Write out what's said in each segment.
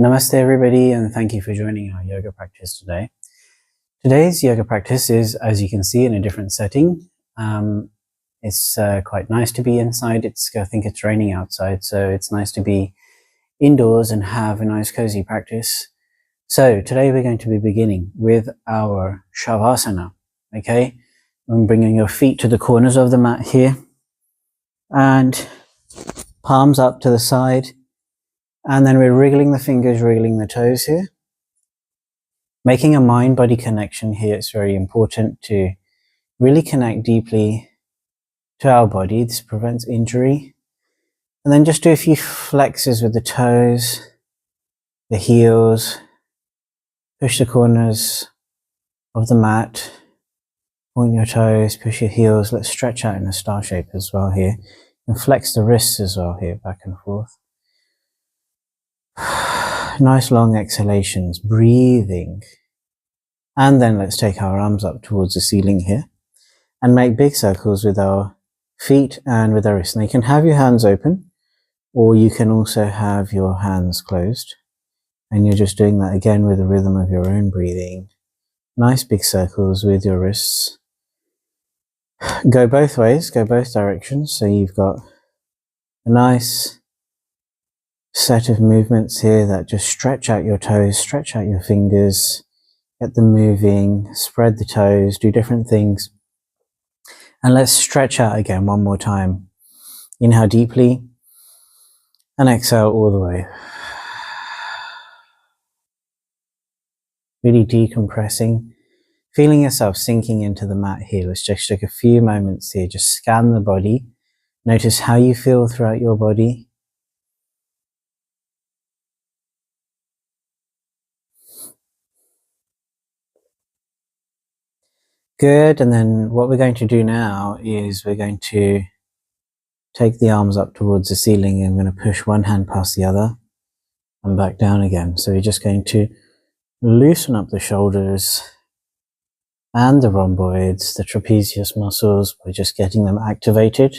Namaste everybody, and thank you for joining our yoga practice today. Today's yoga practice is, as you can see, in a different setting. It's quite nice to be inside. I think it's raining outside, so it's nice to be indoors and have a nice cozy practice. So today we're going to be beginning with our Shavasana, okay? I'm bringing your feet to the corners of the mat here and palms up to the side. And then we're wriggling the fingers, wriggling the toes here. Making a mind-body connection here, it's very important to really connect deeply to our body. This prevents injury. And then just do a few flexes with the toes, the heels. Push the corners of the mat. Point your toes, push your heels. Let's stretch out in a star shape as well here. And flex the wrists as well here, back and forth. Nice long exhalations, breathing. And then let's take our arms up towards the ceiling here and make big circles with our feet and with our wrists. Now you can have your hands open, or you can also have your hands closed. And you're just doing that again with the rhythm of your own breathing. Nice big circles with your wrists. Go both ways, go both directions. So you've got a nice set of movements here that just stretch out your toes, stretch out your fingers, get them moving, spread the toes, do different things. And let's stretch out again one more time. Inhale deeply and exhale all the way. Really decompressing, feeling yourself sinking into the mat here. Let's just take a few moments here, just scan the body. Notice how you feel throughout your body. Good, and then what we're going to do now is we're going to take the arms up towards the ceiling and we're going to push one hand past the other and back down again. So we're just going to loosen up the shoulders and the rhomboids, the trapezius muscles. We're just getting them activated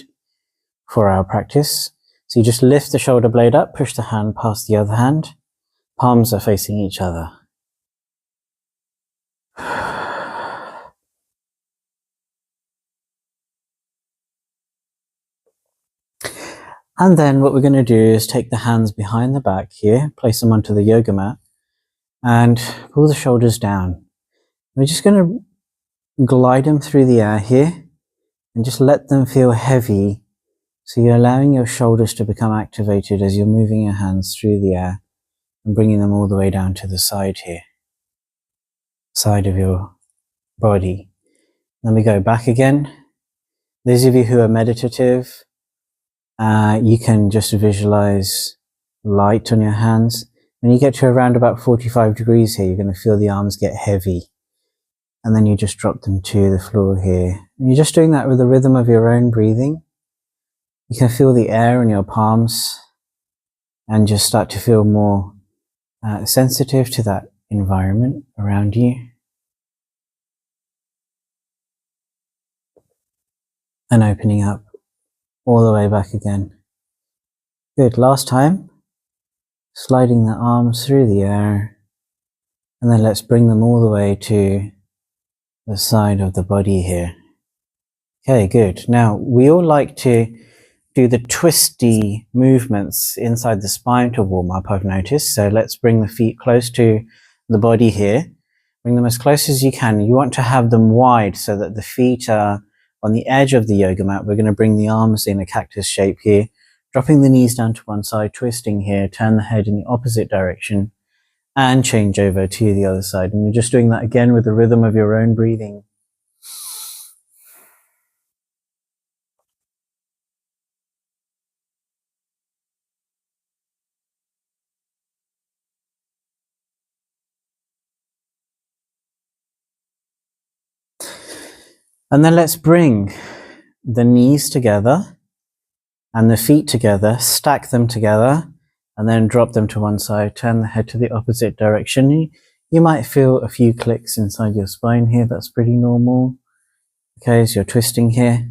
for our practice. So you just lift the shoulder blade up, push the hand past the other hand. Palms are facing each other. And then what we're going to do is take the hands behind the back here, place them onto the yoga mat, and pull the shoulders down. We're just going to glide them through the air here and just let them feel heavy. So you're allowing your shoulders to become activated as you're moving your hands through the air and bringing them all the way down to the side here, side of your body. Then we go back again. Those of you who are meditative, you can just visualize light on your hands. When you get to around about 45 degrees here, you're going to feel the arms get heavy. And then you just drop them to the floor here. And you're just doing that with the rhythm of your own breathing. You can feel the air in your palms and just start to feel more sensitive to that environment around you. And opening up all the way back again. Good, last time. Sliding the arms through the air. And then let's bring them all the way to the side of the body here. Okay, good. Now, we all like to do the twisty movements inside the spine to warm up, I've noticed. So let's bring the feet close to the body here. Bring them as close as you can. You want to have them wide so that the feet are on the edge of the yoga mat. We're going to bring the arms in a cactus shape here, dropping the knees down to one side, twisting here, turn the head in the opposite direction, and change over to the other side. And you're just doing that again with the rhythm of your own breathing. And then let's bring the knees together and the feet together, stack them together, and then drop them to one side, turn the head to the opposite direction. You might feel a few clicks inside your spine here. That's pretty normal. Okay, as you're twisting here,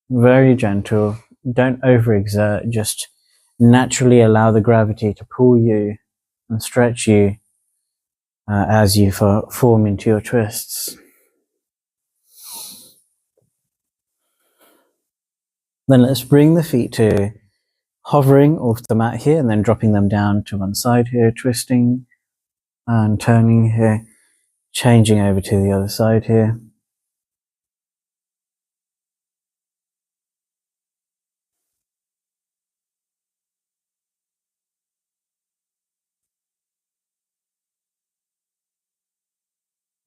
very gentle. Don't overexert, just naturally allow the gravity to pull you and stretch you as you form into your twists. Then let's bring the feet to hovering off the mat here and then dropping them down to one side here, twisting and turning here, changing over to the other side here.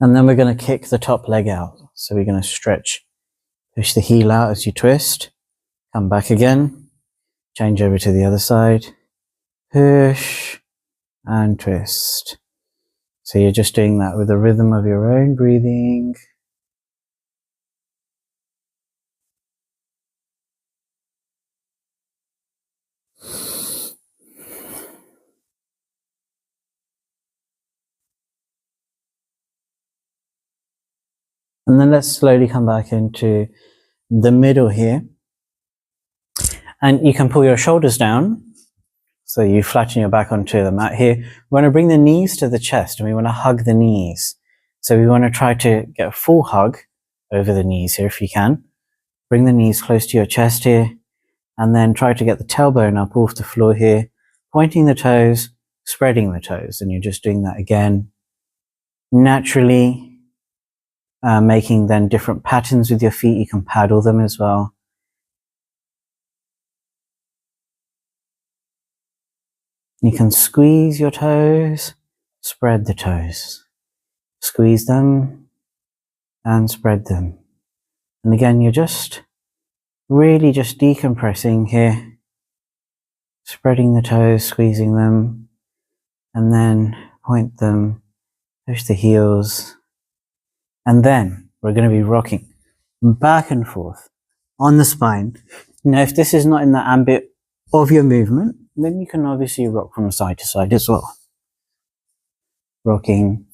And then we're going to kick the top leg out. So we're going to stretch, push the heel out as you twist, come back again, change over to the other side, push and twist. So you're just doing that with the rhythm of your own breathing. And then let's slowly come back into the middle here. And you can pull your shoulders down. So you flatten your back onto the mat here. We want to bring the knees to the chest and we want to hug the knees. So we want to try to get a full hug over the knees here if you can. Bring the knees close to your chest here. And then try to get the tailbone up off the floor here. Pointing the toes, spreading the toes. And you're just doing that again. Naturally. Making then different patterns with your feet. You can paddle them as well. You can squeeze your toes, spread the toes. Squeeze them and spread them. And again, you're just really just decompressing here. Spreading the toes, squeezing them, and then point them, push the heels. And then we're going to be rocking back and forth on the spine. Now, if this is not in the ambit of your movement, then you can obviously rock from side to side as well. Rocking.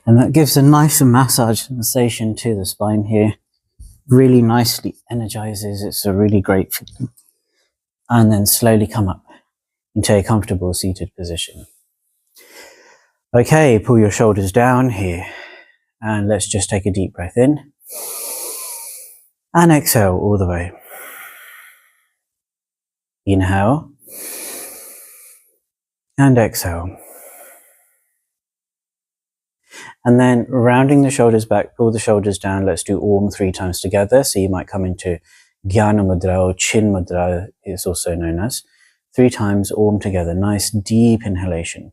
And that gives a nice massage sensation to the spine here. Really nicely energizes. It's a really great feeling. And then slowly come up into a comfortable seated position. Okay, pull your shoulders down here. And let's just take a deep breath in. And exhale all the way. Inhale. And exhale. And then rounding the shoulders back, pull the shoulders down. Let's do Om 3 times together. So you might come into Jnana Mudra or Chin Mudra, it's also known as. 3 times Om together. Nice deep inhalation.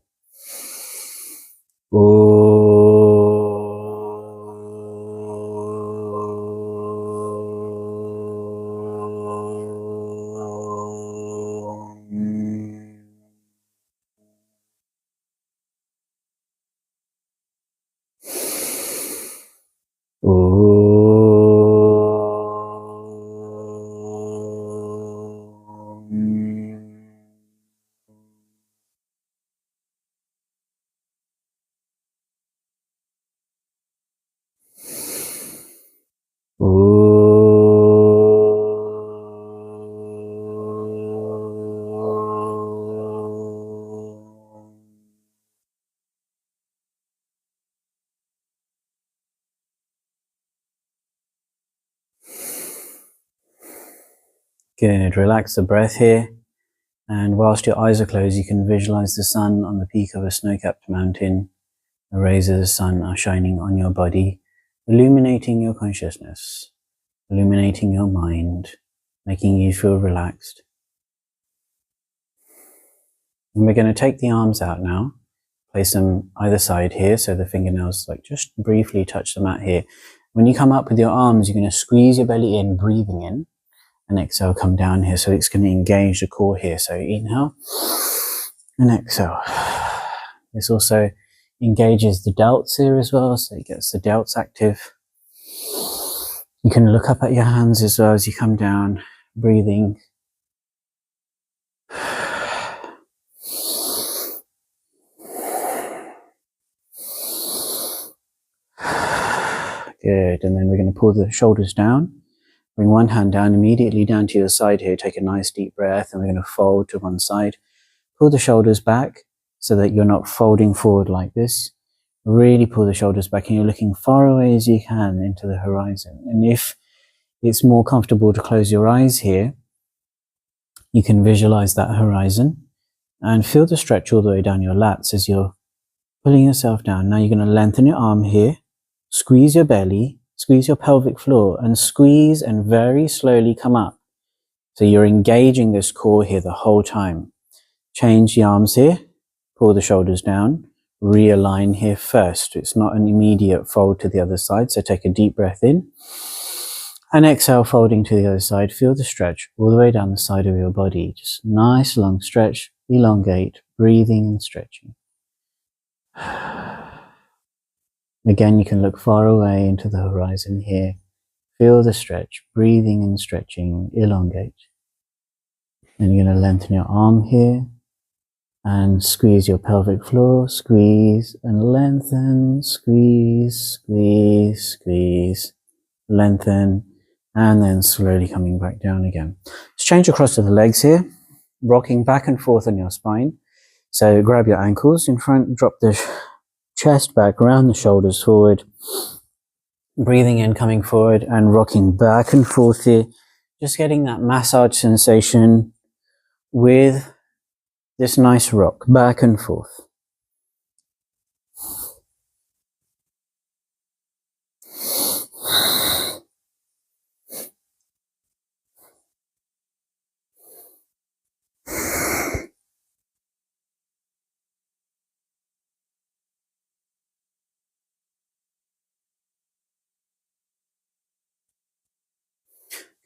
Good, relax the breath here. And whilst your eyes are closed, you can visualize the sun on the peak of a snow-capped mountain. The rays of the sun are shining on your body, illuminating your consciousness, illuminating your mind, making you feel relaxed. And we're going to take the arms out now, place them either side here so the fingernails like just briefly touch the mat here. When you come up with your arms, you're going to squeeze your belly in, breathing in. And exhale, come down here. So it's going to engage the core here. So inhale and exhale. This also engages the delts here as well. So it gets the delts active. You can look up at your hands as well as you come down, breathing. Good. And then we're going to pull the shoulders down. Bring one hand down, immediately down to your side here. Take a nice deep breath and we're going to fold to one side. Pull the shoulders back so that you're not folding forward like this. Really pull the shoulders back and you're looking far away as you can into the horizon. And if it's more comfortable to close your eyes here, you can visualize that horizon and feel the stretch all the way down your lats as you're pulling yourself down. Now you're going to lengthen your arm here, squeeze your belly, squeeze your pelvic floor, and squeeze and very slowly come up. So you're engaging this core here the whole time. Change the arms here, pull the shoulders down, realign here first. It's not an immediate fold to the other side, so take a deep breath in. And exhale, folding to the other side. Feel the stretch all the way down the side of your body. Just nice long stretch, elongate, breathing and stretching. Again, you can look far away into the horizon here. Feel the stretch, breathing and stretching, elongate. And you're going to lengthen your arm here and squeeze your pelvic floor, squeeze and lengthen, squeeze, squeeze, squeeze, lengthen, and then slowly coming back down again. Let's change across to the legs here, rocking back and forth on your spine. So grab your ankles in front, drop the chest back, round the shoulders forward, breathing in, coming forward and rocking back and forth here. Just getting that massage sensation with this nice rock back and forth.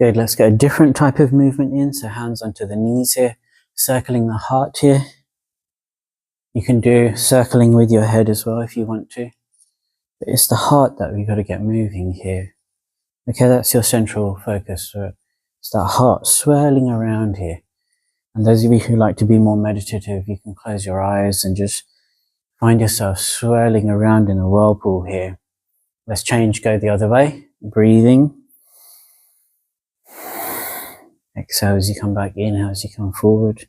Good, let's get a different type of movement in. So hands onto the knees here, circling the heart here. You can do circling with your head as well if you want to. But it's the heart that we've got to get moving here. Okay, that's your central focus. So it's that heart swirling around here. And those of you who like to be more meditative, you can close your eyes and just find yourself swirling around in a whirlpool here. Let's change, go the other way. Breathing. Exhale as you come back, inhale as you come forward.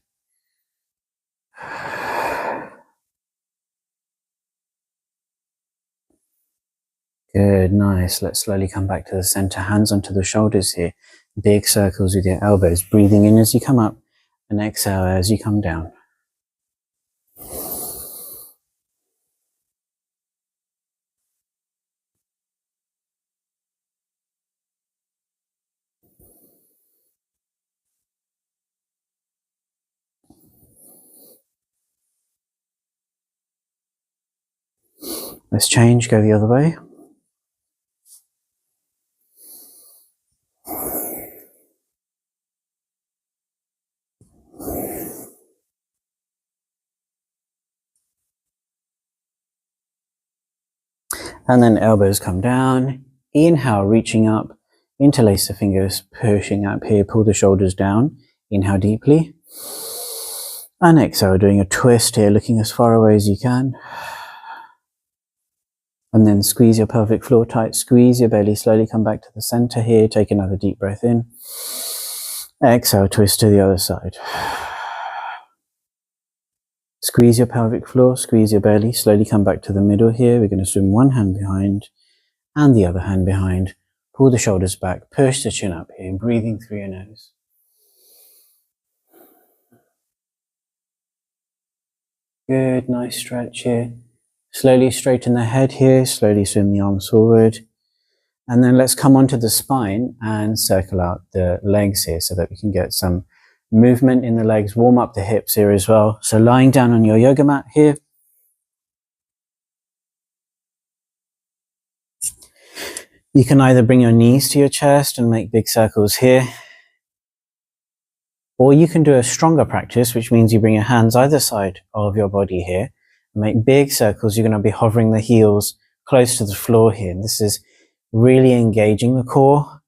Good, nice. Let's slowly come back to the center, hands onto the shoulders here. Big circles with your elbows, breathing in as you come up and exhale as you come down. Let's change, go the other way. And then elbows come down. Inhale, reaching up. Interlace the fingers, pushing up here. Pull the shoulders down. Inhale deeply. And exhale, doing a twist here, looking as far away as you can. And then squeeze your pelvic floor tight. Squeeze your belly. Slowly come back to the center here. Take another deep breath in. Exhale, twist to the other side. Squeeze your pelvic floor, squeeze your belly, slowly come back to the middle here. We're going to swim one hand behind and the other hand behind. Pull the shoulders back, push the chin up here, breathing through your nose. Good, nice stretch here. Slowly straighten the head here, slowly swim the arms forward. And then let's come onto the spine and circle out the legs here so that we can get some movement in the legs, warm up the hips here as well. So lying down on your yoga mat here. You can either bring your knees to your chest and make big circles here, or you can do a stronger practice, which means you bring your hands either side of your body here and make big circles. You're going to be hovering the heels close to the floor here. And this is really engaging the core,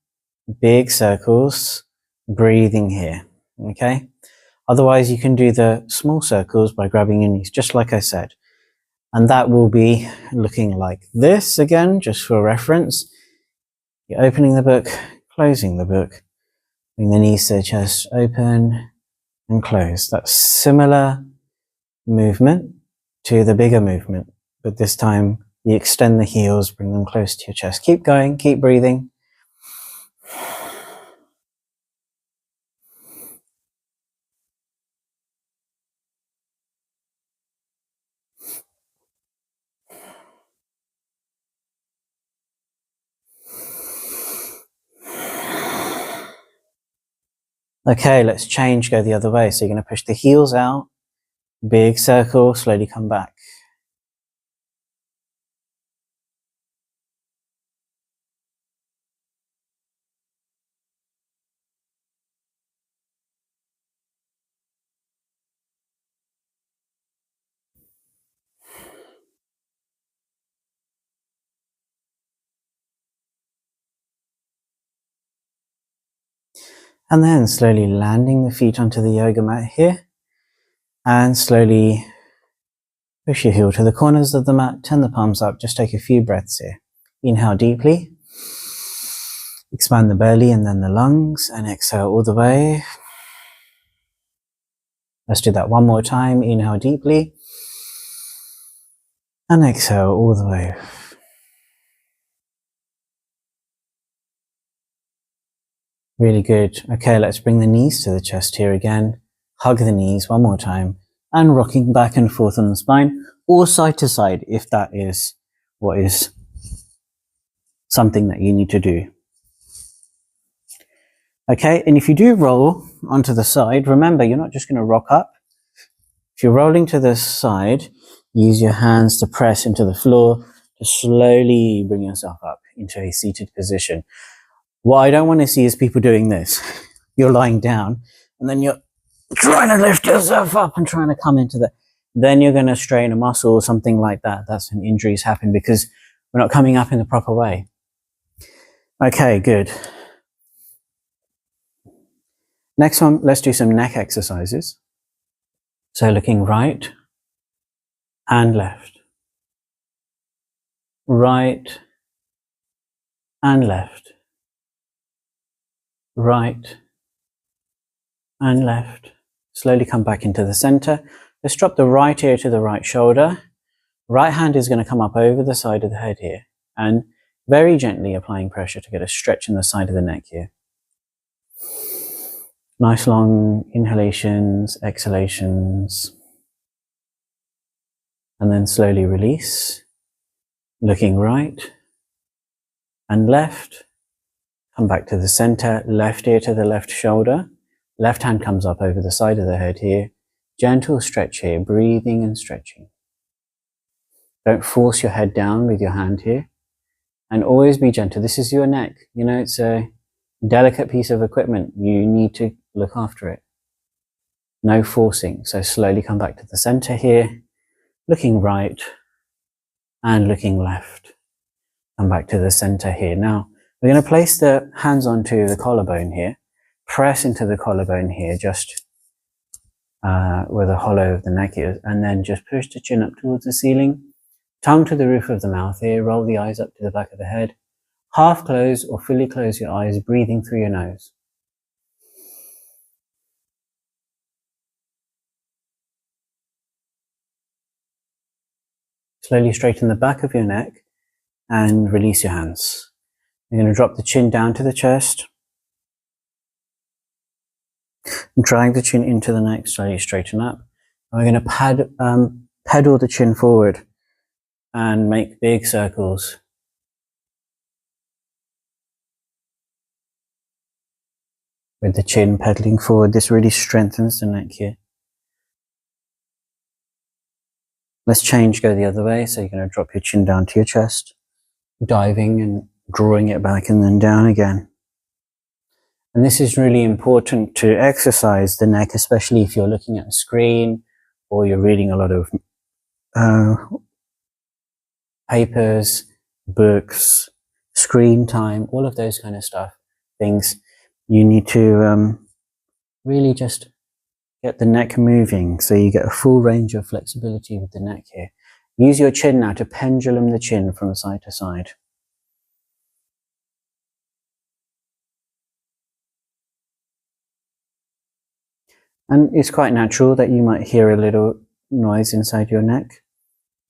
big circles, breathing here, okay? Otherwise, you can do the small circles by grabbing your knees, just like I said. And that will be looking like this again, just for reference. You're opening the book, closing the book, bring the knees to the chest, open and close. That's similar movement to the bigger movement, but this time you extend the heels, bring them close to your chest. Keep going, keep breathing. Okay, let's change, go the other way. So you're going to push the heels out, big circle, slowly come back. And then slowly landing the feet onto the yoga mat here, and slowly push your heel to the corners of the mat, turn the palms up, just take a few breaths here. Inhale deeply, expand the belly and then the lungs, and exhale all the way. Let's do that one more time. Inhale deeply, and exhale all the way. Really good. Okay, let's bring the knees to the chest here again. Hug the knees one more time, and rocking back and forth on the spine, or side to side if that is what is something that you need to do. Okay, and if you do roll onto the side, remember you're not just going to rock up. If you're rolling to the side, use your hands to press into the floor to slowly bring yourself up into a seated position. What I don't want to see is people doing this. You're lying down and then you're trying to lift yourself up and trying to come into the... Then you're going to strain a muscle or something like that. That's when injuries happen because we're not coming up in the proper way. Okay, good. Next one, let's do some neck exercises. So looking right and left. Right and left. Right and left. Slowly come back into the center. Let's drop the right ear to the right shoulder. Right hand is going to come up over the side of the head here, and very gently applying pressure to get a stretch in the side of the neck here. Nice long inhalations, exhalations, and then slowly release. Looking right and left. Come back to the center, left ear to the left shoulder. Left hand comes up over the side of the head here. Gentle stretch here, breathing and stretching. Don't force your head down with your hand here. And always be gentle. This is your neck. You know, it's a delicate piece of equipment. You need to look after it. No forcing. So slowly come back to the center here. Looking right and looking left. Come back to the center here. Now, we're going to place the hands onto the collarbone here. Press into the collarbone here, just where the hollow of the neck is. And then just push the chin up towards the ceiling. Tongue to the roof of the mouth here. Roll the eyes up to the back of the head. Half close or fully close your eyes, breathing through your nose. Slowly straighten the back of your neck and release your hands. You're going to drop the chin down to the chest. And drag the chin into the neck, slowly straighten up. And we're going to pedal the chin forward and make big circles. With the chin pedaling forward, this really strengthens the neck here. Let's change, go the other way. So you're going to drop your chin down to your chest, diving and drawing it back and then down again. And this is really important to exercise the neck, especially if you're looking at a screen or you're reading a lot of papers, books, screen time, all of those kind of things. You need to really just get the neck moving so you get a full range of flexibility with the neck here. Use your chin now to pendulum the chin from side to side. And it's quite natural that you might hear a little noise inside your neck,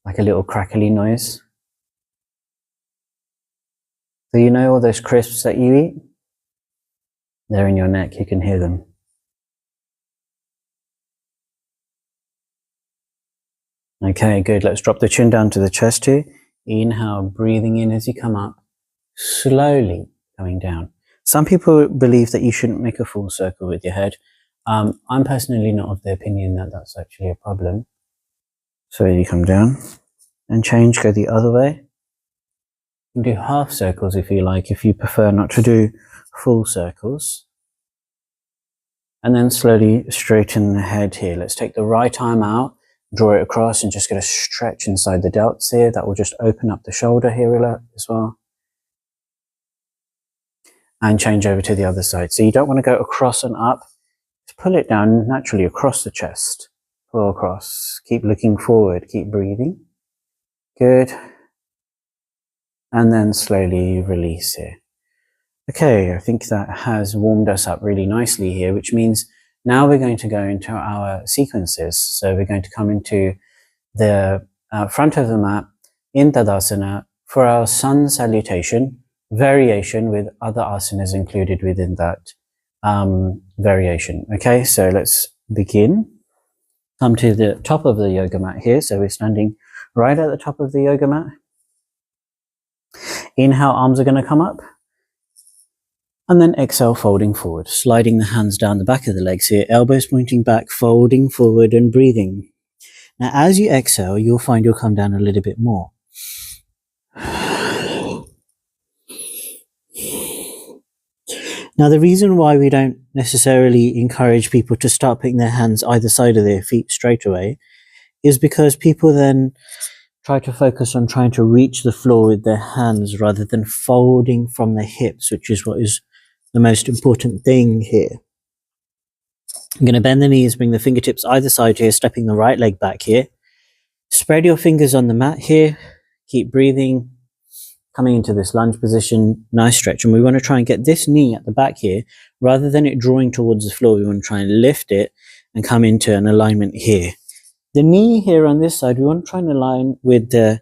like a little crackly noise. So you know all those crisps that you eat? They're in your neck, you can hear them. Okay, good. Let's drop the chin down to the chest here. Inhale, breathing in as you come up, slowly coming down. Some people believe that you shouldn't make a full circle with your head. I'm personally not of the opinion that that's actually a problem. So you come down and change, go the other way. You can do half circles if you like, if you prefer not to do full circles. And then slowly straighten the head here. Let's take the right arm out, draw it across, and just get a stretch inside the delts here. That will just open up the shoulder here as well. And change over to the other side. So you don't want to go across and up. Just pull it down naturally across the chest. Pull across. Keep looking forward. Keep breathing. Good. And then slowly release here. Okay, I think that has warmed us up really nicely here, which means now we're going to go into our sequences. So we're going to come into the front of the mat in Tadasana for our sun salutation variation with other asanas included within that variation. Okay, so let's begin. Come to the top of the yoga mat here. So we're standing right at the top of the yoga mat. Inhale, arms are going to come up. And then exhale, folding forward, sliding the hands down the back of the legs here, elbows pointing back, folding forward and breathing. Now, as you exhale, you'll find you'll come down a little bit more. Now, the reason why we don't necessarily encourage people to start putting their hands either side of their feet straight away is because people then try to focus on trying to reach the floor with their hands rather than folding from the hips, which is what is the most important thing here. I'm going to bend the knees, bring the fingertips either side here, stepping the right leg back here. Spread your fingers on the mat here. Keep breathing, coming into this lunge position, nice stretch. And we want to try and get this knee at the back here, rather than it drawing towards the floor, we want to try and lift it and come into an alignment here. The knee here on this side, we want to try and align with the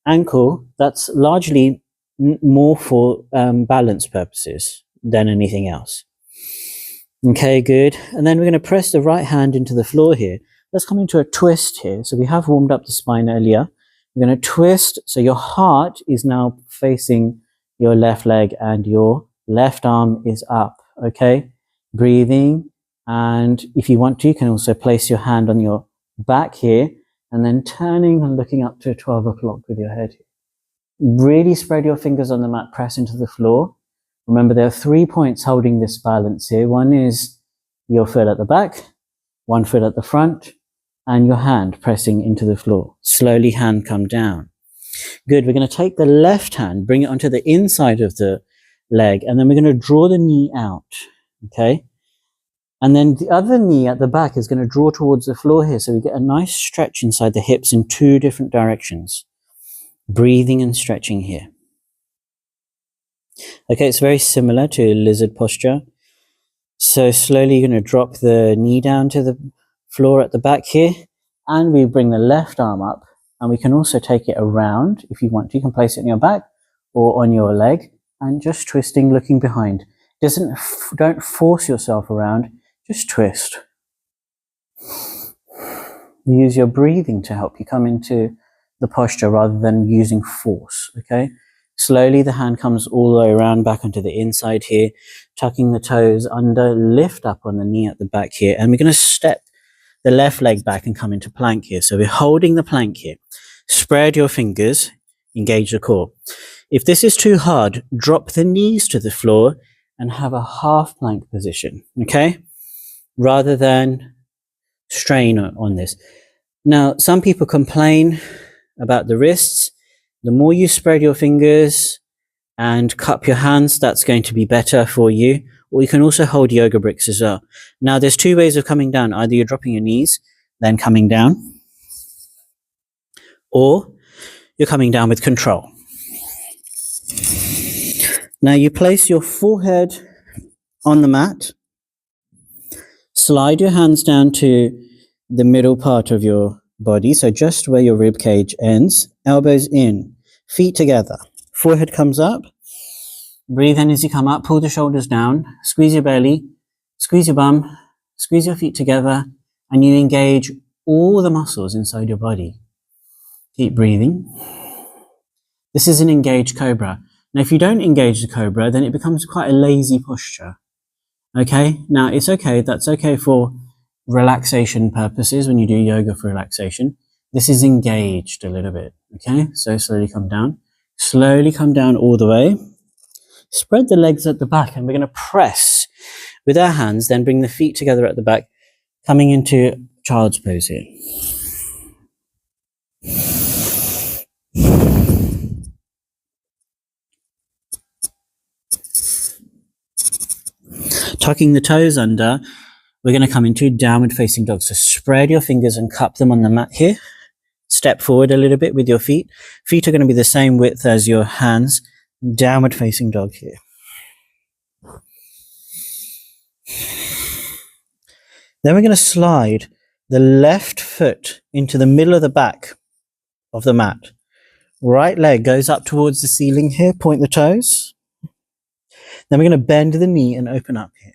ankle. That's largely more for balance purposes than anything else. Okay, good. And then we're going to press the right hand into the floor here. Let's come into a twist here. So we have warmed up the spine earlier. We're going to twist. So your heart is now facing your left leg and your left arm is up. Okay, breathing. And if you want to, you can also place your hand on your back here and then turning and looking up to 12 o'clock with your head. Really spread your fingers on the mat, press into the floor. Remember, there are 3 points holding this balance here. One is your foot at the back, one foot at the front, and your hand pressing into the floor. Slowly hand come down. Good. We're going to take the left hand, bring it onto the inside of the leg, and then we're going to draw the knee out. Okay. And then the other knee at the back is going to draw towards the floor here. So we get a nice stretch inside the hips in 2 different directions. Breathing and stretching here. Okay, it's very similar to lizard posture. So slowly you're going to drop the knee down to the floor at the back here. And we bring the left arm up. And we can also take it around if you want to. You can place it on your back or on your leg. And just twisting, looking behind. Don't force yourself around. Just twist. Use your breathing to help you come into the posture rather than using force, okay? Slowly the hand comes all the way around back onto the inside here, tucking the toes under, lift up on the knee at the back here, and we're going to step the left leg back and come into plank here. So we're holding the plank here. Spread your fingers, engage the core. If this is too hard, drop the knees to the floor and have a half plank position, okay? Rather than strain on this. Now, some people complain about the wrists. The more you spread your fingers and cup your hands, that's going to be better for you. Or you can also hold yoga bricks as well. Now, there's 2 ways of coming down. Either you're dropping your knees, then coming down, or you're coming down with control. Now, you place your forehead on the mat. Slide your hands down to the middle part of your body, so just where your rib cage ends, elbows in, feet together, forehead comes up, breathe in as you come up, pull the shoulders down, squeeze your belly, squeeze your bum, squeeze your feet together, and you engage all the muscles inside your body. Keep breathing. This is an engaged cobra. Now, if you don't engage the cobra, then it becomes quite a lazy posture. Okay, now it's okay, that's okay for relaxation purposes when you do yoga for relaxation. This is engaged a little bit. Okay, so slowly come down all the way. Spread the legs at the back, and we're going to press with our hands, then bring the feet together at the back, coming into child's pose here. Tucking the toes under, we're going to come into downward facing dog. So spread your fingers and cup them on the mat here. Step forward a little bit with your feet. Feet are going to be the same width as your hands. Downward facing dog here. Then we're going to slide the left foot into the middle of the back of the mat. Right leg goes up towards the ceiling here. Point the toes. Then we're going to bend the knee and open up here.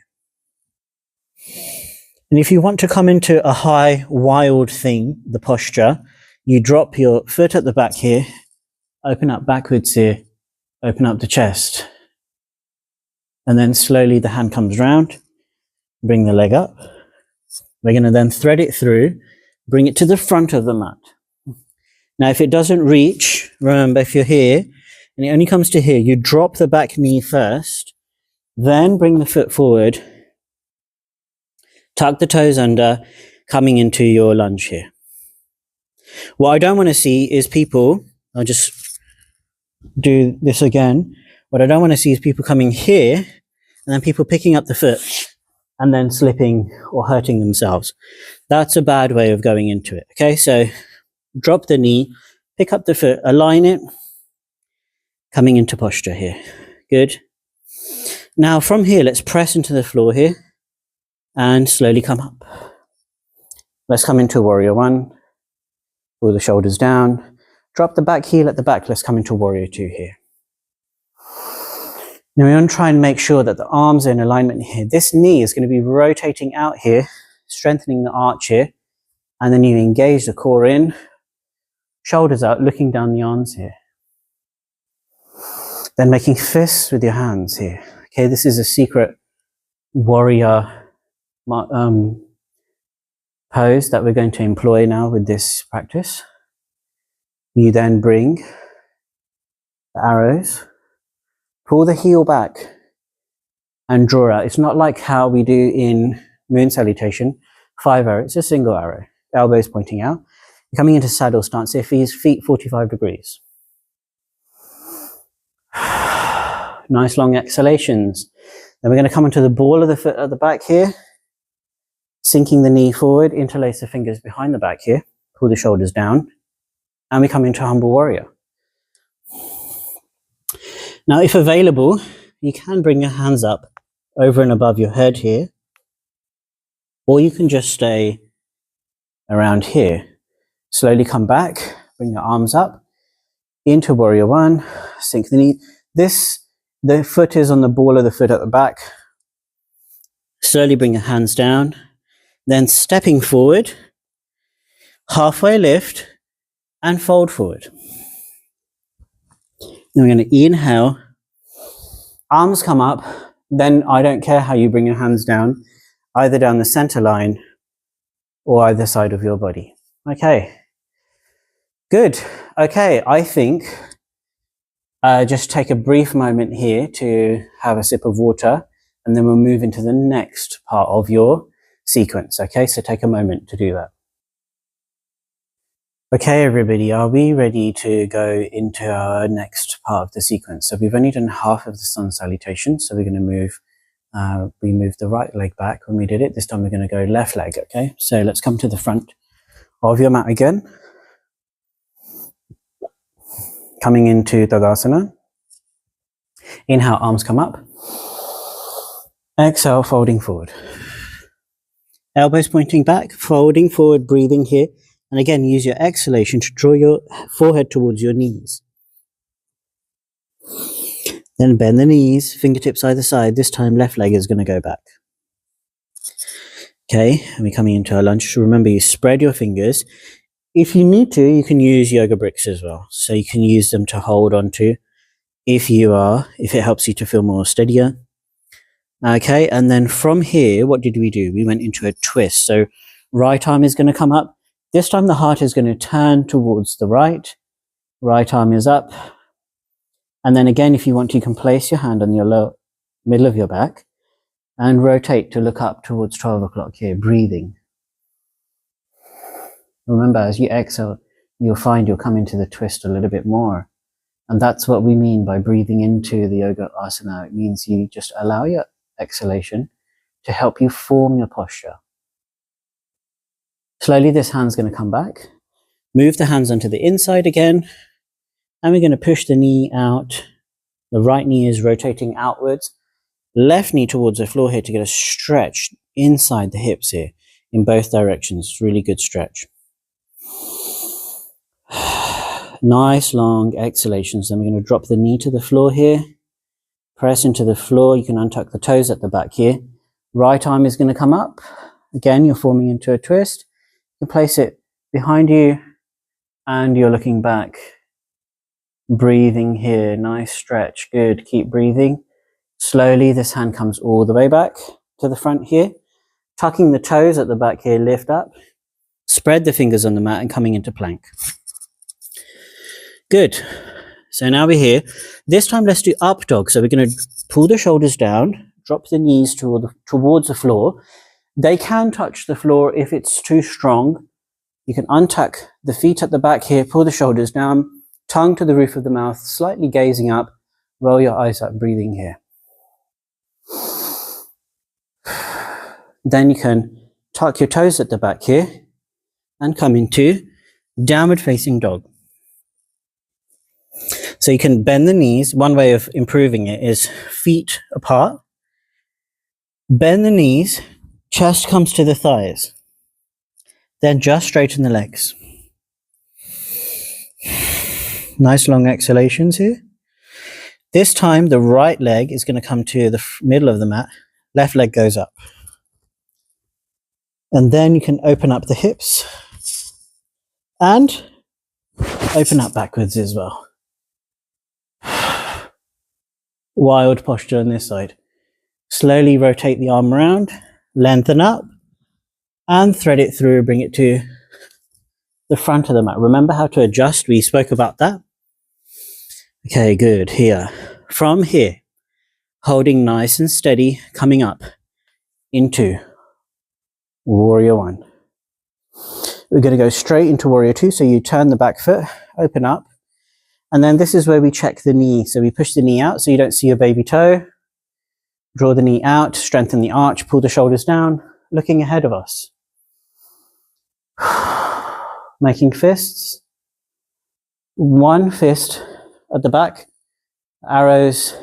And if you want to come into a high, wild thing, the posture, you drop your foot at the back here, open up backwards here, open up the chest. And then slowly the hand comes round, bring the leg up. We're going to then thread it through, bring it to the front of the mat. Now, if it doesn't reach, remember, if you're here, and it only comes to here, you drop the back knee first, then bring the foot forward, tuck the toes under, coming into your lunge here. What I don't want to see is people, I'll just do this again. What I don't want to see is people coming here and then people picking up the foot and then slipping or hurting themselves. That's a bad way of going into it. Okay, so drop the knee, pick up the foot, align it, coming into posture here. Good. Now from here, let's press into the floor here and slowly come up. Let's come into warrior one. Pull the shoulders down. Drop the back heel at the back. Let's come into warrior two here. Now we want to try and make sure that the arms are in alignment here. This knee is going to be rotating out here, strengthening the arch here. And then you engage the core in, shoulders out, looking down the arms here. Then making fists with your hands here. Okay, this is a secret warrior pose that we're going to employ now with this practice. You then bring the arrows, pull the heel back and draw out. It's not like how we do in moon salutation, 5 arrows, it's a single arrow, elbows pointing out. You're coming into saddle stance here, feet 45 degrees. Nice long exhalations. Then we're going to come into the ball of the foot at the back here, sinking the knee forward, interlace the fingers behind the back here, pull the shoulders down, and we come into humble warrior. Now, if available, you can bring your hands up over and above your head here, or you can just stay around here. Slowly come back, bring your arms up, into warrior one, sink the knee. The foot is on the ball of the foot at the back. Slowly bring your hands down, then stepping forward, halfway lift, and fold forward. Then we're going to inhale, arms come up, then I don't care how you bring your hands down, either down the center line or either side of your body. Okay, good. Okay, I think just take a brief moment here to have a sip of water, and then we'll move into the next part of your sequence. Okay, so take a moment to do that. Okay, everybody, are we ready to go into our next part of the sequence? So we've only done half of the sun salutation, so we're going to move, we moved the right leg back when we did it. This time we're going to go left leg, okay? So let's come to the front of your mat again. Coming into Tadasana. Inhale, arms come up. Exhale, folding forward. Elbows pointing back, folding forward, breathing here. And again, use your exhalation to draw your forehead towards your knees. Then bend the knees, fingertips either side. This time, left leg is going to go back. Okay, and we're coming into our lunge. Remember, you spread your fingers. If you need to, you can use yoga bricks as well. So you can use them to hold on to if it helps you to feel more steadier. Okay, and then from here, what did we do? We went into a twist. So right arm is going to come up. This time the heart is going to turn towards the right. Right arm is up. And then again, if you want, you can place your hand on your middle of your back and rotate to look up towards 12 o'clock here, breathing. Remember, as you exhale, you'll find you'll come into the twist a little bit more. And that's what we mean by breathing into the yoga asana. It means you just allow your exhalation to help you form your posture. Slowly, this hand's going to come back. Move the hands onto the inside again. And we're going to push the knee out. The right knee is rotating outwards. Left knee towards the floor here to get a stretch inside the hips here in both directions. Really good stretch. Nice long exhalations. Then we're going to drop the knee to the floor here. Press into the floor. You can untuck the toes at the back here. Right arm is going to come up. Again, you're forming into a twist. You can place it behind you and you're looking back. Breathing here. Nice stretch. Good. Keep breathing. Slowly, this hand comes all the way back to the front here. Tucking the toes at the back here, lift up. Spread the fingers on the mat and coming into plank. Good. So now we're here. This time let's do up dog. So we're going to pull the shoulders down, drop the knees towards the floor. They can touch the floor if it's too strong. You can untuck the feet at the back here, pull the shoulders down, tongue to the roof of the mouth, slightly gazing up, roll your eyes up, breathing here. Then you can tuck your toes at the back here and come into downward facing dog. So you can bend the knees. One way of improving it is feet apart. Bend the knees, chest comes to the thighs. Then just straighten the legs. Nice long exhalations here. This time the right leg is going to come to the middle of the mat. Left leg goes up. And then you can open up the hips and open up backwards as well. Wild posture on this side. Slowly rotate the arm around, lengthen up, and thread it through, bring it to the front of the mat. Remember how to adjust? We spoke about that. Okay, good. Here. From here, holding nice and steady, coming up into Warrior 1. We're going to go straight into Warrior 2. So you turn the back foot, open up. And then this is where we check the knee. So we push the knee out so you don't see your baby toe. Draw the knee out, strengthen the arch, pull the shoulders down, looking ahead of us. Making fists. One fist at the back. Arrows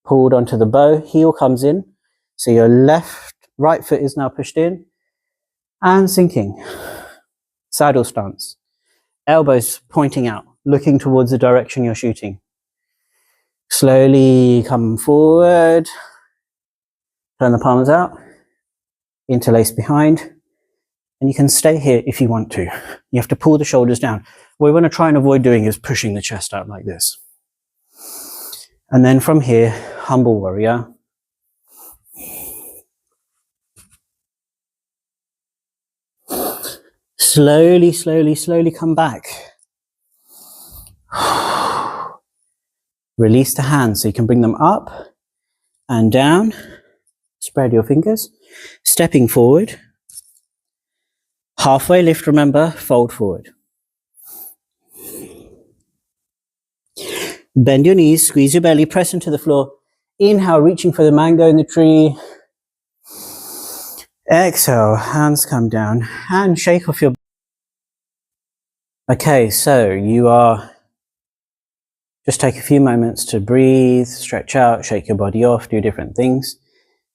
pulled onto the bow. Heel comes in. So your right foot is now pushed in. And sinking. Saddle stance. Elbows pointing out, looking towards the direction you're shooting. Slowly come forward. Turn the palms out. Interlace behind. And you can stay here if you want to. You have to pull the shoulders down. What we want to try and avoid doing is pushing the chest out like this. And then from here, humble warrior. Slowly, slowly, slowly come back. Release the hands so you can bring them up and down. Spread your fingers. Stepping forward. Halfway lift, remember, fold forward. Bend your knees, squeeze your belly, press into the floor. Inhale, reaching for the mango in the tree. Exhale, hands come down and shake off your... Okay, so you are... Just take a few moments to breathe, stretch out, shake your body off, do different things.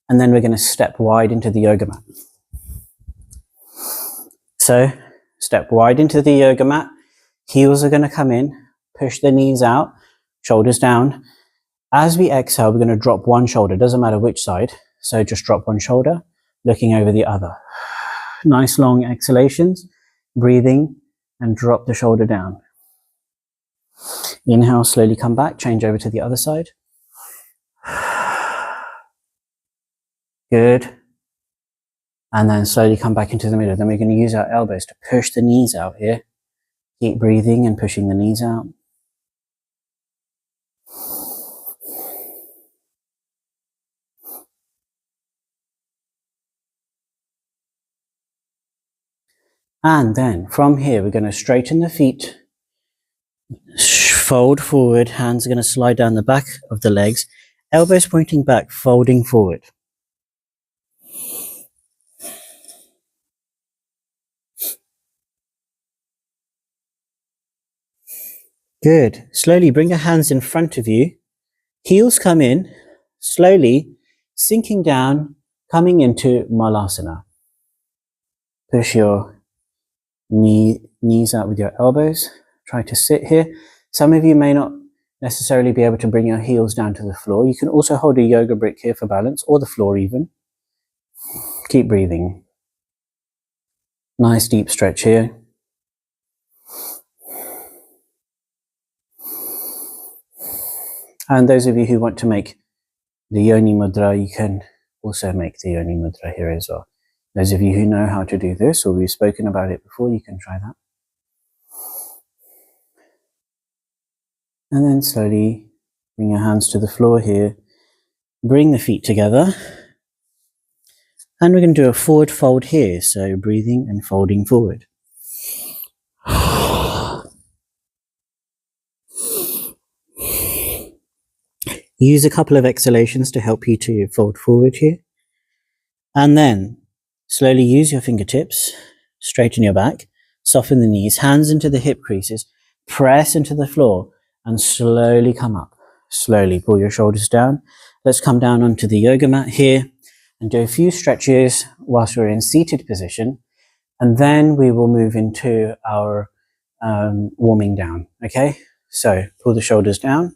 And then we're going to step wide into the yoga mat. So, Step wide into the yoga mat. Heels are going to come in. Push the knees out. Shoulders down. As we exhale, we're going to drop one shoulder. Doesn't matter which side. So just drop one shoulder, looking over the other. Nice long exhalations. Breathing and drop the shoulder down. Inhale, slowly come back. Change over to the other side. Good. And then slowly come back into the middle. Then we're going to use our elbows to push the knees out here. Keep breathing and pushing the knees out. And then from here, we're going to straighten the feet. Fold forward. Hands are going to slide down the back of the legs. Elbows pointing back, folding forward. Good. Slowly bring your hands in front of you. Heels come in, slowly sinking down, coming into Malasana. Push your knees out with your elbows. Try to sit here. Some of you may not necessarily be able to bring your heels down to the floor. You can also hold a yoga brick here for balance, or the floor even. Keep breathing. Nice deep stretch here. And those of you who want to make the Yoni Mudra, you can also make the Yoni Mudra here as well. Those of you who know how to do this, or we've spoken about it before, you can try that. And then slowly bring your hands to the floor here. Bring the feet together. And we're going to do a forward fold here. So breathing and folding forward. Use a couple of exhalations to help you to fold forward here. And then slowly use your fingertips, straighten your back, soften the knees, hands into the hip creases, press into the floor and slowly come up. Slowly pull your shoulders down. Let's come down onto the yoga mat here and do a few stretches whilst we're in seated position. And then we will move into our warming down. Okay, so pull the shoulders down.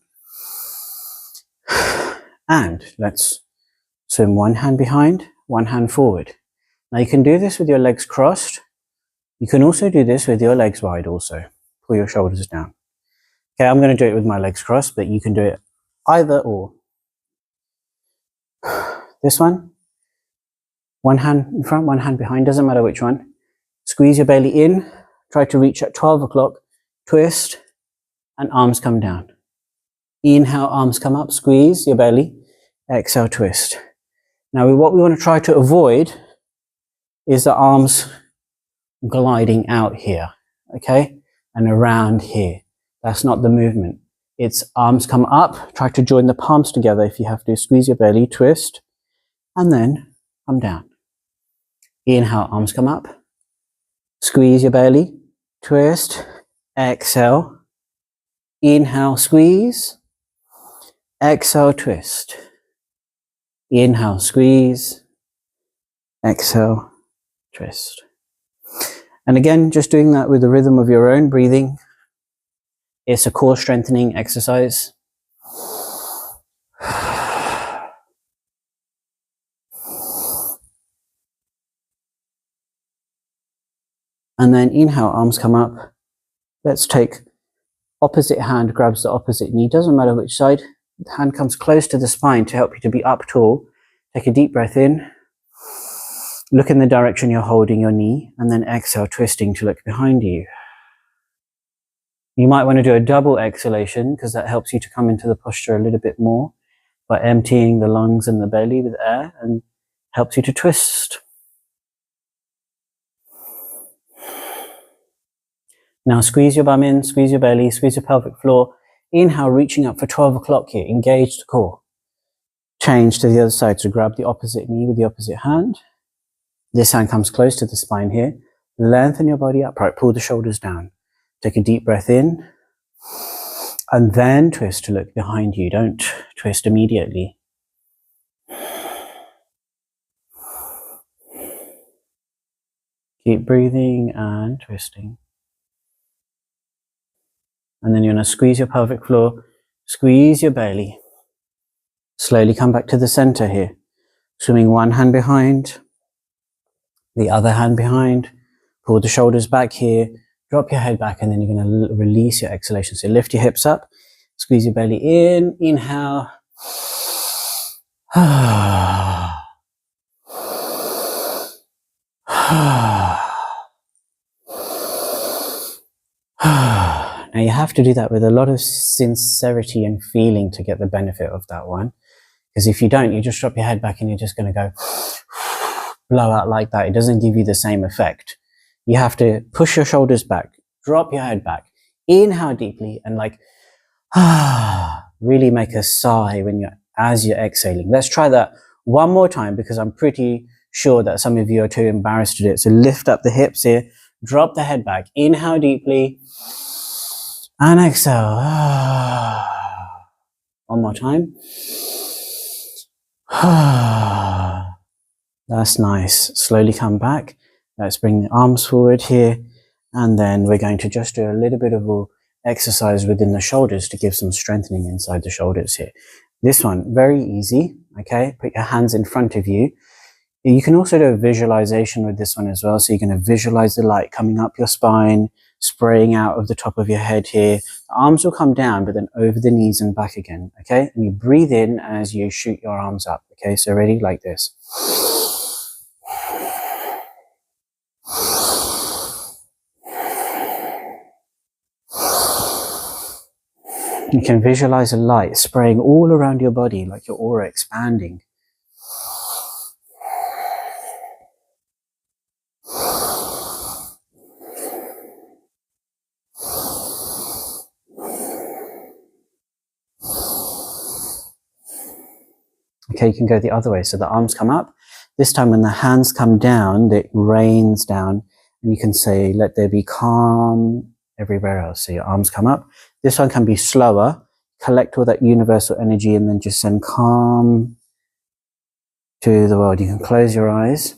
And let's swim one hand behind, one hand forward. Now you can do this with your legs crossed. You can also do this with your legs wide also. Pull your shoulders down. Okay, I'm going to do it with my legs crossed, but you can do it either or. This one hand in front, one hand behind, doesn't matter which one. Squeeze your belly in, try to reach at 12 o'clock, twist, and arms come down. Inhale, arms come up, squeeze your belly, exhale, twist. Now what we want to try to avoid is the arms gliding out here, okay, and around here. That's not the movement. It's arms come up, try to join the palms together if you have to. Squeeze your belly, twist, and then come down. Inhale, arms come up, squeeze your belly, twist, exhale, inhale, squeeze, exhale, twist. Inhale, squeeze, exhale, twist. And again, just doing that with the rhythm of your own breathing. It's a core strengthening exercise. And then inhale, arms come up. Let's take opposite hand, grabs the opposite knee. Doesn't matter which side. The hand comes close to the spine to help you to be up tall. Take a deep breath in. Look in the direction you're holding your knee. And then exhale, twisting to look behind you. You might want to do a double exhalation because that helps you to come into the posture a little bit more by emptying the lungs and the belly with air and helps you to twist. Now squeeze your bum in, squeeze your belly, squeeze your pelvic floor. Inhale, reaching up for 12 o'clock here. Engage the core. Change to the other side. So grab the opposite knee with the opposite hand. This hand comes close to the spine here. Lengthen your body upright. Pull the shoulders down. Take a deep breath in. And then twist to look behind you. Don't twist immediately. Keep breathing and twisting. And then you're going to squeeze your pelvic floor, squeeze your belly. Slowly come back to the center here. Swimming one hand behind, the other hand behind. Pull the shoulders back here. Drop your head back, and then you're going to release your exhalation. So lift your hips up, squeeze your belly in, inhale. Now you have to do that with a lot of sincerity and feeling to get the benefit of that one. Because if you don't, you just drop your head back and you're just going to go blow out like that. It doesn't give you the same effect. You have to push your shoulders back, drop your head back, inhale deeply, and like really make a sigh as you're exhaling. Let's try that one more time, because I'm pretty sure that some of you are too embarrassed to do it. So lift up the hips here, drop the head back, inhale deeply, and exhale. One more time. That's nice. Slowly come back. Let's bring the arms forward here. And then we're going to just do a little bit of an exercise within the shoulders to give some strengthening inside the shoulders here. This one, very easy. Okay, put your hands in front of you. You can also do a visualization with this one as well. So you're going to visualize the light coming up your spine, spraying out of the top of your head here. The arms will come down, but then over the knees and back again. Okay, and you breathe in as you shoot your arms up. Okay, so ready, like this. You can visualize a light spraying all around your body, like your aura expanding. Okay, you can go the other way. So the arms come up. This time when the hands come down, it rains down. And you can say, let there be calm everywhere else. So your arms come up. This one can be slower. Collect all that universal energy and then just send calm to the world. You can close your eyes.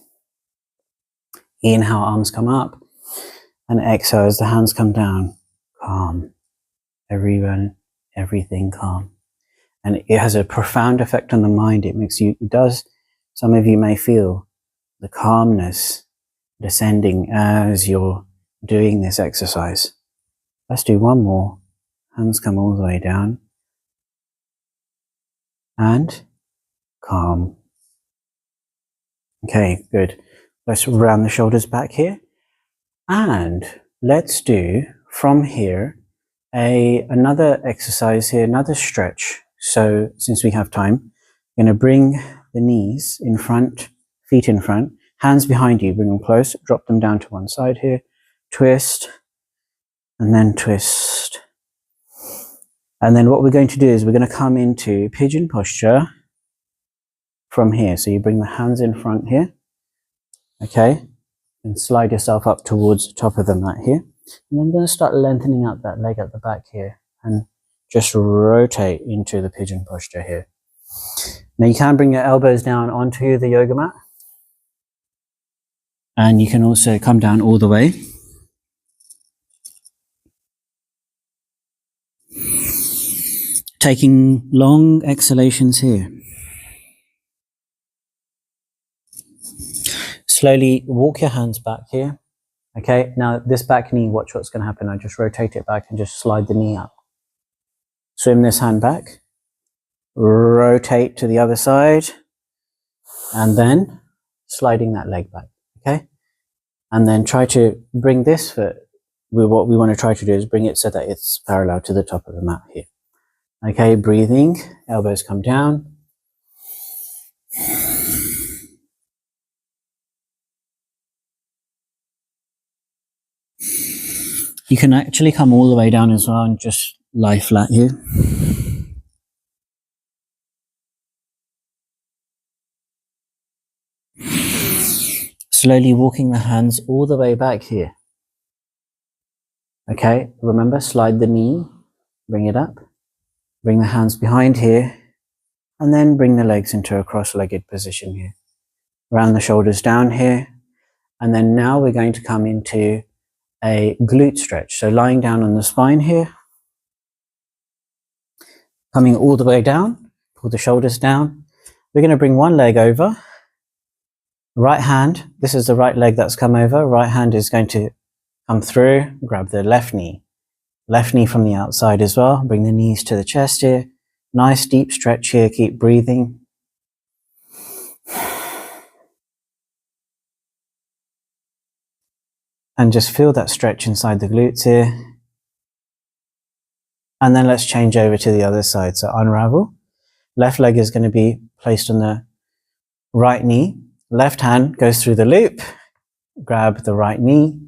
Inhale, arms come up. And exhale as the hands come down. Calm. Everyone, everything calm. And it has a profound effect on the mind. Some of you may feel the calmness descending as you're doing this exercise. Let's do one more. Hands come all the way down. And calm. Okay, good. Let's round the shoulders back here. And let's do from here another exercise here, another stretch. So since we have time, I'm going to bring the knees in front, feet in front, hands behind you, bring them close, drop them down to one side here, twist, and then twist. And then what we're going to do is we're going to come into pigeon posture from here. So you bring the hands in front here, okay, and slide yourself up towards the top of the mat here. And then I'm going to start lengthening out that leg at the back here and just rotate into the pigeon posture here. Now you can bring your elbows down onto the yoga mat. And you can also come down all the way. Taking long exhalations here. Slowly walk your hands back here. Okay, now this back knee, watch what's going to happen. I just rotate it back and just slide the knee up. Swim this hand back. Rotate to the other side. And then sliding that leg back. Okay, and then try to bring this foot. What we want to try to do is bring it so that it's parallel to the top of the mat here. Okay, breathing, elbows come down. You can actually come all the way down as well and just lie flat here. Slowly walking the hands all the way back here. Okay, remember, slide the knee, bring it up, bring the hands behind here, and then bring the legs into a cross-legged position here. Round the shoulders down here, And then now we're going to come into a glute stretch. So lying down on the spine here, coming all the way down, pull the shoulders down. We're going to bring one leg over. Right hand, this is the right leg that's come over. Right hand is going to come through, grab the left knee. Left knee from the outside as well. Bring the knees to the chest here. Nice deep stretch here. Keep breathing. And just feel that stretch inside the glutes here. And then let's change over to the other side. So unravel. Left leg is going to be placed on the right knee. Left hand goes through the loop. Grab the right knee.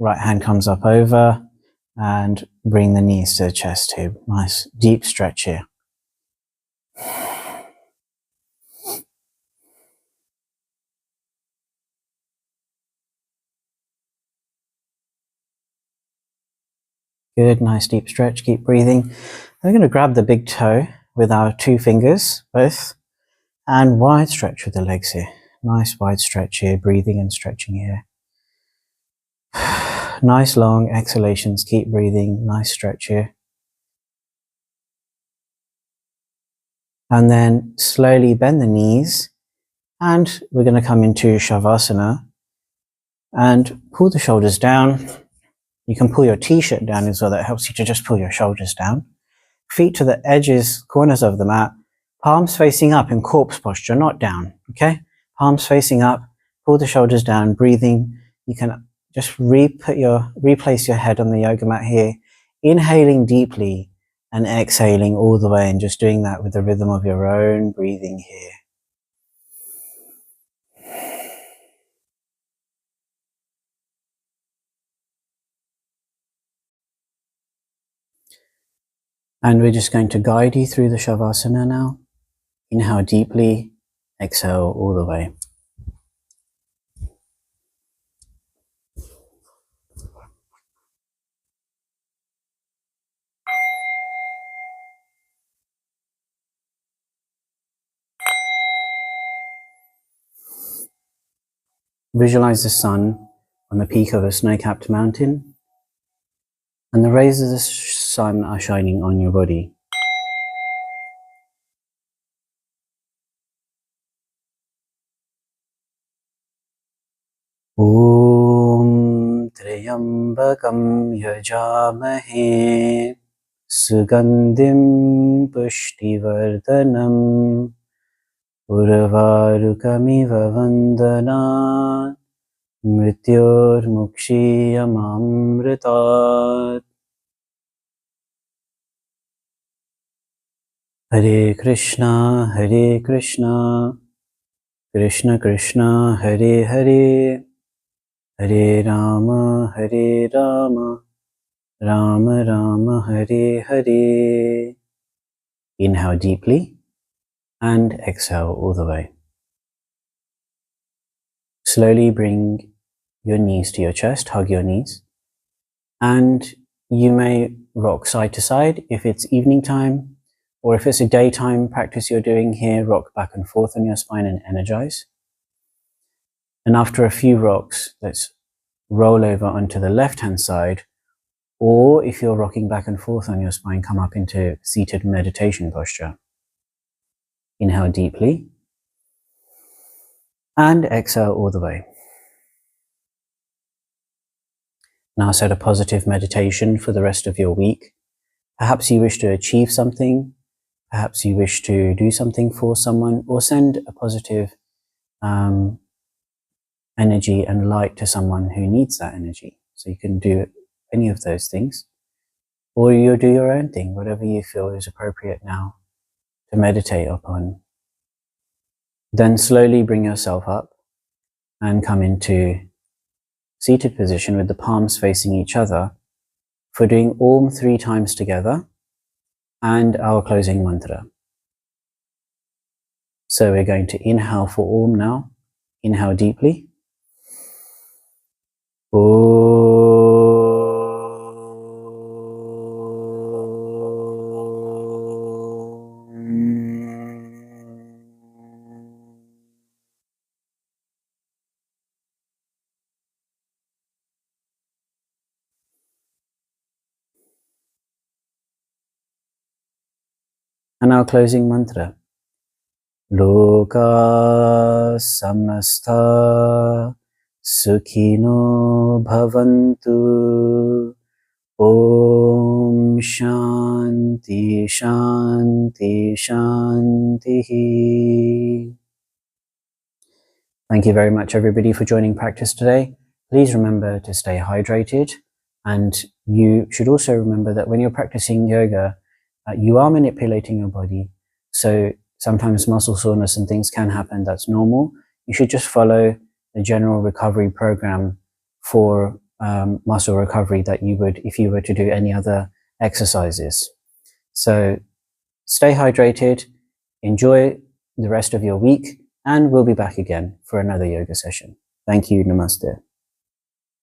Right hand comes up over. And bring the knees to the chest here. Nice deep stretch here. Good, nice deep stretch. Keep breathing. We're going to grab the big toe with our 2 fingers, both, and wide stretch with the legs here. Nice wide stretch here, breathing and stretching here. Nice long exhalations. Keep breathing. Nice stretch here. And then slowly bend the knees, and we're going to come into Shavasana and pull the shoulders down. You can pull your t-shirt down as well. That helps you to just pull your shoulders down. Feet to the edges, corners of the mat. Palms facing up in corpse posture, not down. Okay? Palms facing up. Pull the shoulders down. Breathing. You can just replace your head on the yoga mat here. Inhaling deeply and exhaling all the way, and just doing that with the rhythm of your own breathing here. And we're just going to guide you through the Shavasana now. Inhale deeply, exhale all the way. Visualize the sun on the peak of a snow-capped mountain, and the rays of the sun are shining on your body. Om Trayambakam Yajamahe Sugandhim Pushtivardhanam Urvarukamiva Vandanat Mrityor Mukshiyamamritat. Hare Krishna, Krishna Krishna, Hare Hare, Hare Rama, Rama Rama, Hare Hare. Inhale deeply and exhale all the way. Slowly bring your knees to your chest, hug your knees, and you may rock side to side if it's evening time, or if it's a daytime practice you're doing here, rock back and forth on your spine and energize. And after a few rocks, let's roll over onto the left-hand side, or if you're rocking back and forth on your spine, come up into seated meditation posture. Inhale deeply and exhale all the way. Now set a positive meditation for the rest of your week. Perhaps you wish to achieve something, perhaps you wish to do something for someone, or send a positive energy and light to someone who needs that energy. So you can do any of those things, or you'll do your own thing, whatever you feel is appropriate now to meditate upon. Then slowly bring yourself up and come into seated position with the palms facing each other for doing Om 3 times together and our closing mantra. So we're going to inhale for Om now. Inhale deeply. And our closing mantra. Loka samasta sukhino bhavantu. Om Shanti Shanti Shanti. Thank you very much, everybody, for joining practice today. Please remember to stay hydrated, and you should also remember that when you're practicing yoga, you are manipulating your body. So sometimes muscle soreness and things can happen. That's normal. You should just follow the general recovery program for muscle recovery that you would if you were to do any other exercises. So stay hydrated, enjoy the rest of your week, and we'll be back again for another yoga session. Thank you. Namaste.